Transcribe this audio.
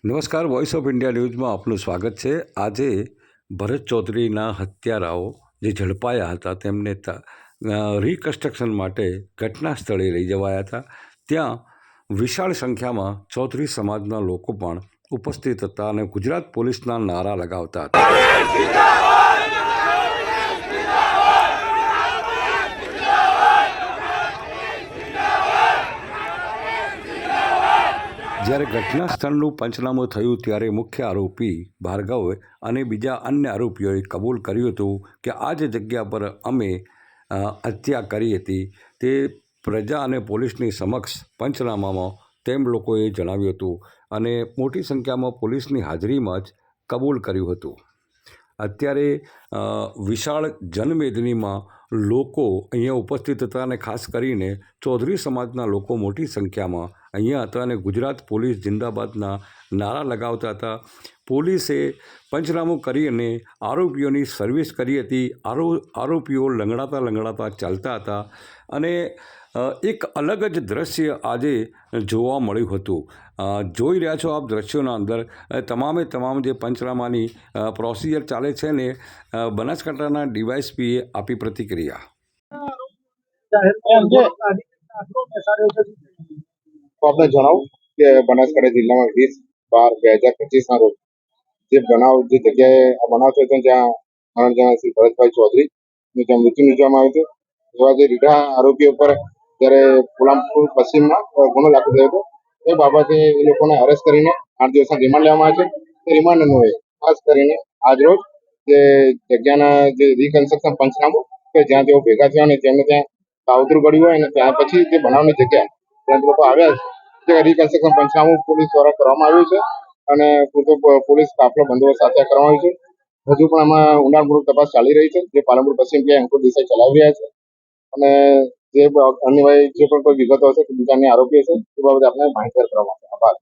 નમસ્કાર, voice of India ન્યૂઝમાં આપનું સ્વાગત છે। આજે ભરત ચૌધરીના હત્યારાઓ જે ઝડપાયા હતા તેમને રિકન્સ્ટ્રક્શન માટે ઘટના સ્થળે લઈ જવાયા હતા। ત્યાં વિશાળ સંખ્યામાં ચૌધરી સમાજના લોકો પણ ઉપસ્થિત હતા અને ગુજરાત પોલીસના નારા લગાવતા હતા। જ્યારે ઘટના સ્થળનું પંચનામું થયું ત્યારે મુખ્ય આરોપી ભાર્ગવ અને બીજા અન્ય આરોપીઓએ કબૂલ કર્યું હતું કે આ જ જગ્યા પર અમે હત્યા કરી હતી। તે પ્રજા અને પોલીસની સમક્ષ પંચનામામાં તેમ લોકોએ જણાવ્યું હતું અને મોટી સંખ્યામાં પોલીસની હાજરીમાં જ કબૂલ કર્યું હતું। અત્યારે વિશાળ જનમેદનીમાં લોકો અહીંયા ઉપસ્થિત હતા અને ખાસ કરીને ચૌધરી સમાજના લોકો મોટી સંખ્યામાં અહીંયા હતા અને ગુજરાત પોલીસ જિંદાબાદના નારા લગાવતા હતા। પોલીસે પંચનામું કરીને આરોપીઓની સર્વિસ કરી હતી। આરોપીઓ લંગડાતા ચાલતા હતા અને એક અલગ જ દ્રશ્ય આજે જોવા મળ્યું હતું। જોઈ રહ્યા છો આપ દ્રશ્યોના અંદર તમામ જે પંચનામાની પ્રોસિજર ચાલે છે ને બનાસકાંઠાના ડીવાયએસપીએ આપી પ્રતિક્રિયા। આપને જણાવું કે બનાસકાંઠા જિલ્લામાં 20/12/2025 રોજ જે બનાવ જે જગ્યાએ આ બનાવ થયો હતો જ્યાં જણા શ્રી ભરતભાઈ ચૌધરીનું જ્યાં મૃત્યુ નિપજવામાં આવ્યું હતું એવા જે રીઢા આરોપીઓ પર જ્યારે પોલામપુર પશ્ચિમમાં ગુનો દાખલ થયો હતો એ બાબતે એ લોકોને અરેસ્ટ કરીને 8 દિવસના રિમાન્ડ લેવામાં આવે છે। એ રિમાન્ડ અન્વયે ખાસ કરીને આજરોજ જે જગ્યાના જે રિકન્સ્ટ્રક્શન પંચનામું કે જ્યાં તેઓ ભેગા થયા અને જેમને ત્યાં કાવતરું કર્યું હોય અને ત્યાર પછી જે બનાવની જગ્યા ત્યાં લોકો આવ્યા છે તે રિકન્સ્ટ્રક્શન પંચનામું પોલીસ દ્વારા કરવામાં આવ્યું છે અને પૂરતો પોલીસ કાફલો બંદોબસ્ત સાથે કરવામાં આવ્યો છે। હજુ પણ આમાં ઊંડાણપૂર્વક તપાસ ચાલી રહી છે જે પાલનપુર પશ્ચિમ પીઆઈ અંકુર દેસાઈ ચલાવી રહ્યા છે અને જે અન્યવાય જે પણ કોઈ વિગતો હશે કે બીજા અન્ય આરોપી હશે તે બાબતે આપણે માહિતગાર કરવામાં આવશે। આભાર।